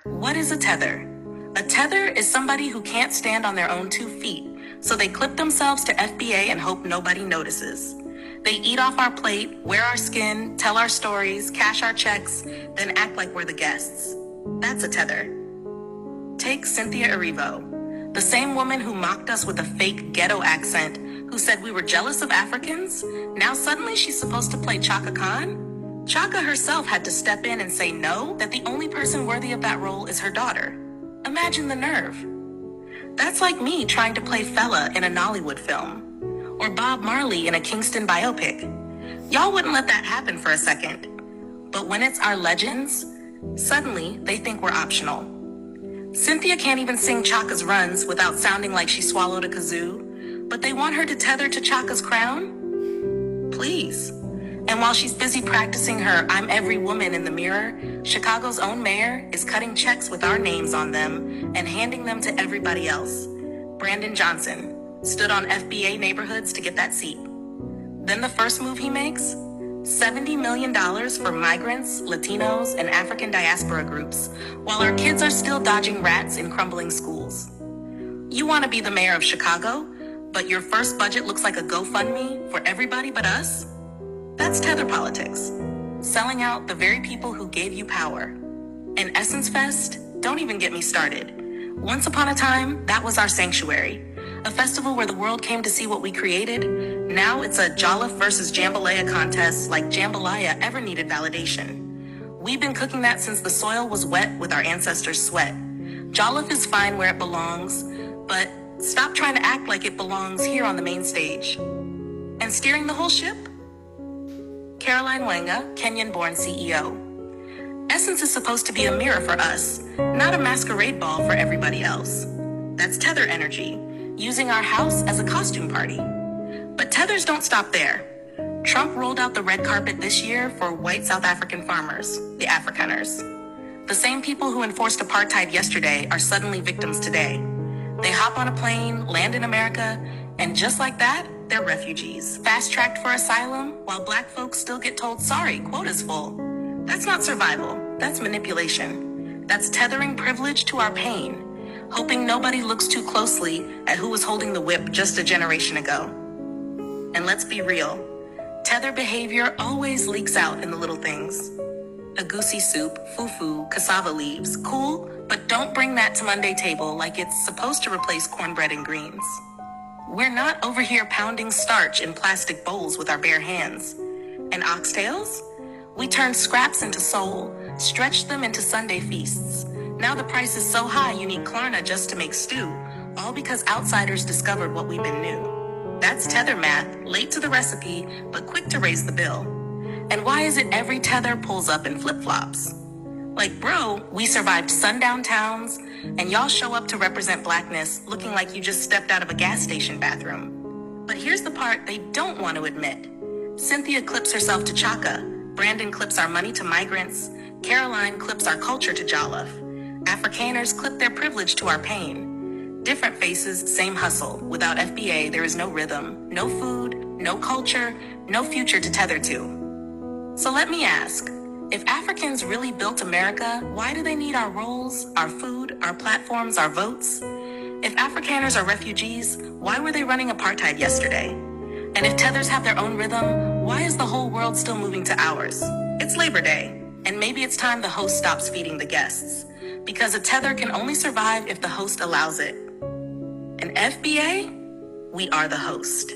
What is a tether? A tether is somebody who can't stand on their own 2 feet, so they clip themselves to FBA and hope nobody notices. They eat off our plate, wear our skin, tell our stories, cash our checks, then act like we're the guests. That's a tether. Take Cynthia Erivo, the same woman who mocked us with a fake ghetto accent, who said we were jealous of Africans. Now suddenly she's supposed to play Chaka Khan? Chaka herself had to step in and say no, that the only person worthy of that role is her daughter. Imagine the nerve. That's like me trying to play Fella in a Nollywood film, or Bob Marley in a Kingston biopic. Y'all wouldn't let that happen for a second. But when it's our legends, suddenly they think we're optional. Cynthia can't even sing Chaka's runs without sounding like she swallowed a kazoo, but they want her to tether to Chaka's crown? Please. And while she's busy practicing her I'm every woman in the mirror, Chicago's own mayor is cutting checks with our names on them and handing them to everybody else. Brandon Johnson stood on FBA neighborhoods to get that seat. Then the first move he makes? $70 million for migrants, Latinos, and African diaspora groups, while our kids are still dodging rats in crumbling schools. You want to be the mayor of Chicago, but your first budget looks like a GoFundMe for everybody but us? That's tether politics, selling out the very people who gave you power. And Essence Fest, don't even get me started. Once upon a time, that was our sanctuary, a festival where the world came to see what we created. Now it's a Jolliffe versus Jambalaya contest like Jambalaya ever needed validation. We've been cooking that since the soil was wet with our ancestors' sweat. Jolliffe is fine where it belongs, but stop trying to act like it belongs here on the main stage. And steering the whole ship? Caroline Wanga, Kenyan-born CEO. Essence is supposed to be a mirror for us, not a masquerade ball for everybody else. That's tether energy, using our house as a costume party. But tethers don't stop there. Trump rolled out the red carpet this year for white South African farmers, the Afrikaners. The same people who enforced apartheid yesterday are suddenly victims today. They hop on a plane, land in America, and just like that, they're refugees, fast-tracked for asylum, while Black folks still get told, sorry, quota's full. That's not survival, that's manipulation. That's tethering privilege to our pain, hoping nobody looks too closely at who was holding the whip just a generation ago. And let's be real, tether behavior always leaks out in the little things. A goosey soup, fufu, cassava leaves, cool, but don't bring that to Monday table like it's supposed to replace cornbread and greens. We're not over here pounding starch in plastic bowls with our bare hands. And oxtails? We turned scraps into soul, stretched them into Sunday feasts. Now the price is so high you need Klarna just to make stew, all because outsiders discovered what we've been new. That's tether math, late to the recipe, but quick to raise the bill. And why is it every tether pulls up in flip-flops? Like, bro, we survived sundown towns, and y'all show up to represent Blackness looking like you just stepped out of a gas station bathroom. But here's the part they don't want to admit. Cynthia clips herself to Chaka, Brandon clips our money to migrants, Caroline clips our culture to Jolliffe. Afrikaners clip their privilege to our pain. Different faces, same hustle. Without FBA, there is no rhythm, no food, no culture, no future to tether to. So let me ask, if Africans really built America, why do they need our roles, our food, our platforms, our votes? If Afrikaners are refugees, why were they running apartheid yesterday? And if tethers have their own rhythm, why is the whole world still moving to ours? It's Labor Day, and maybe it's time the host stops feeding the guests. Because a tether can only survive if the host allows it. And FBA, we are the host.